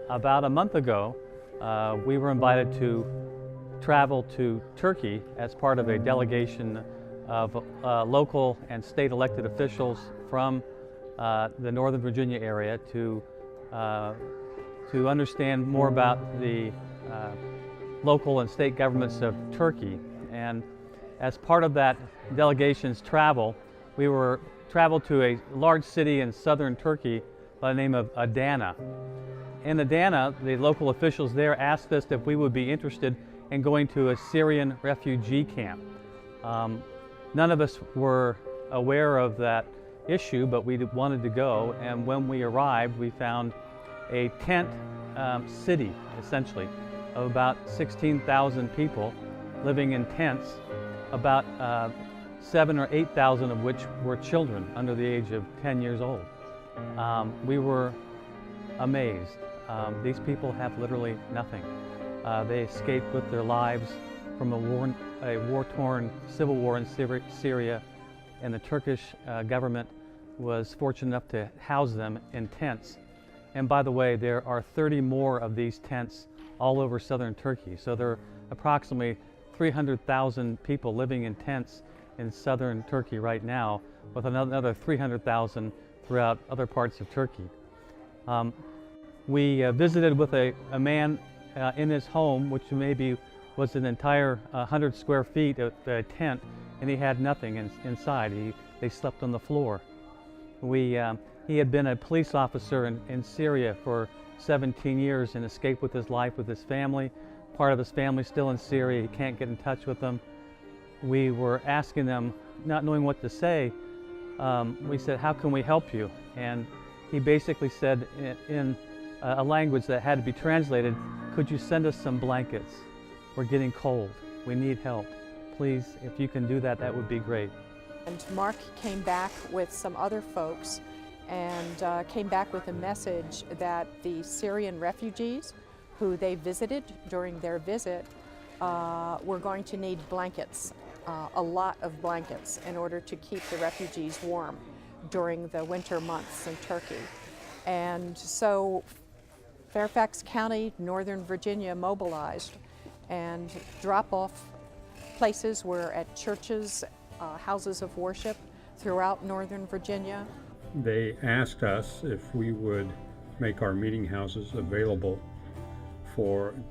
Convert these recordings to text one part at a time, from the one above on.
About a month ago, we were invited to travel to Turkey as part of a delegation of local and state elected officials from the Northern Virginia area to understand more about the local and state governments of Turkey. And as part of that delegation's travel, we traveled to a large city in southern Turkey by the name of Adana. In Adana, the local officials there asked us if we would be interested in going to a Syrian refugee camp. None of us were aware of that issue, but we wanted to go, and when we arrived, we found a tent city, essentially, of about 16,000 people living in tents, about 7,000 or 8,000 of which were children under the age of 10 years old. We were amazed. These people have literally nothing. They escaped with their lives from a war-torn civil war in Syria, and the Turkish government was fortunate enough to house them in tents. And by the way, there are 30 more of these tents all over southern Turkey. So there are approximately 300,000 people living in tents in southern Turkey right now, with another 300,000 throughout other parts of Turkey. We visited with a man in his home, which maybe was an entire 100 square feet of a tent, and he had nothing inside. They slept on the floor. He had been a police officer in Syria for 17 years and escaped with his life with his family. Part of his family still in Syria. He can't get in touch with them. We were asking them, not knowing what to say, we said, "How can we help you?" And he basically said in a language that had to be translated, "Could you send us some blankets? We're getting cold. We need help. Please, if you can do that, that would be great." And Mark came back with some other folks and came back with a message that the Syrian refugees who they visited during their visit were going to need blankets, a lot of blankets, in order to keep the refugees warm during the winter months in Turkey. And so Fairfax County, Northern Virginia mobilized, and drop-off places were at churches, houses of worship throughout Northern Virginia. They asked us if we would make our meeting houses available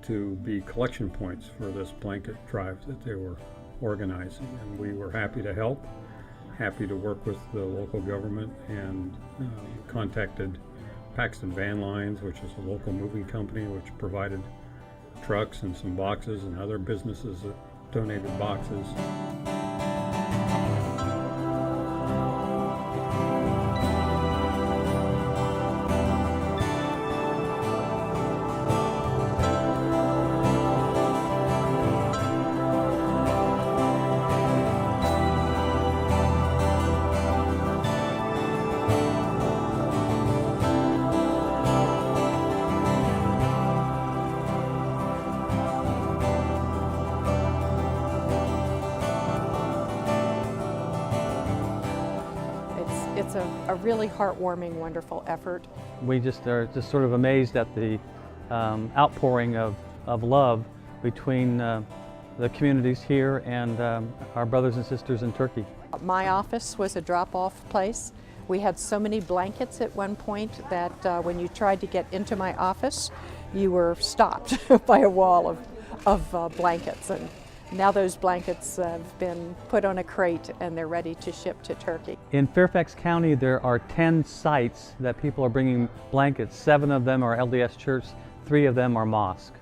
to be collection points for this blanket drive that they were organizing, and we were happy to help, happy to work with the local government, and contacted Paxton Van Lines, which is a local moving company which provided trucks and some boxes, and other businesses that donated boxes. It's a really heartwarming, wonderful effort. We are just sort of amazed at the outpouring of love between the communities here and our brothers and sisters in Turkey. My office was a drop-off place. We had so many blankets at one point that when you tried to get into my office, you were stopped by a wall of blankets. And now those blankets have been put on a crate and they're ready to ship to Turkey. In Fairfax County, there are 10 sites that people are bringing blankets. 7 of them are LDS Church, 3 of them are mosque.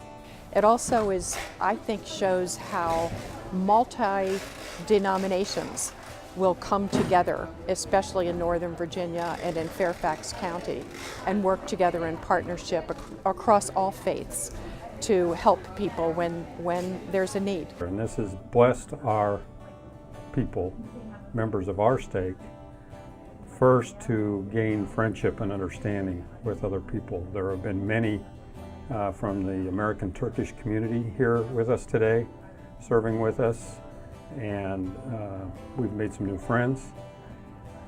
It also I think, shows how multi-denominations will come together, especially in Northern Virginia and in Fairfax County, and work together in partnership across all faiths to help people when there's a need. And this has blessed our people, members of our stake, first to gain friendship and understanding with other people. There have been many from the American Turkish community here with us today, serving with us, and we've made some new friends.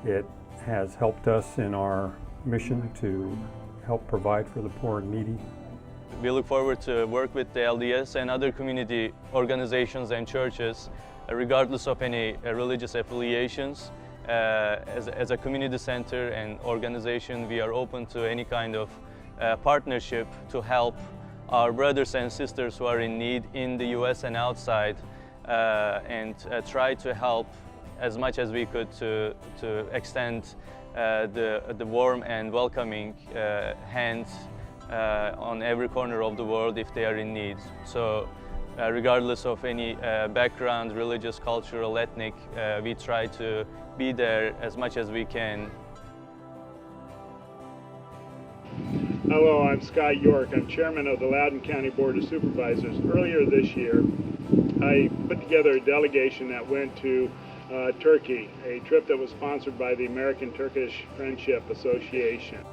It has helped us in our mission to help provide for the poor and needy. We look forward to work with the LDS and other community organizations and churches, regardless of any religious affiliations. As a community center and organization, we are open to any kind of partnership to help our brothers and sisters who are in need in the US and outside, and try to help as much as we could to extend the warm and welcoming hand on every corner of the world if they are in need. So regardless of any background, religious, cultural, ethnic, we try to be there as much as we can. Hello, I'm Scott York. I'm chairman of the Loudoun County Board of Supervisors. Earlier this year, I put together a delegation that went to Turkey, a trip that was sponsored by the American Turkish Friendship Association.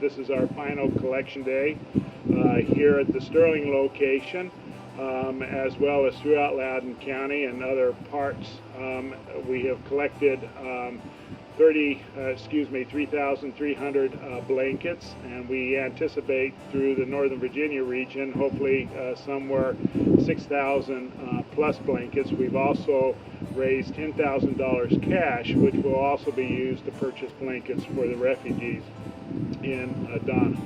This is our final collection day here at the Sterling location, as well as throughout Loudoun County and other parts. We have collected 3,300 blankets, and we anticipate through the Northern Virginia region, hopefully somewhere 6,000 plus blankets. We've also raised $10,000 cash, which will also be used to purchase blankets for the refugees in Donna.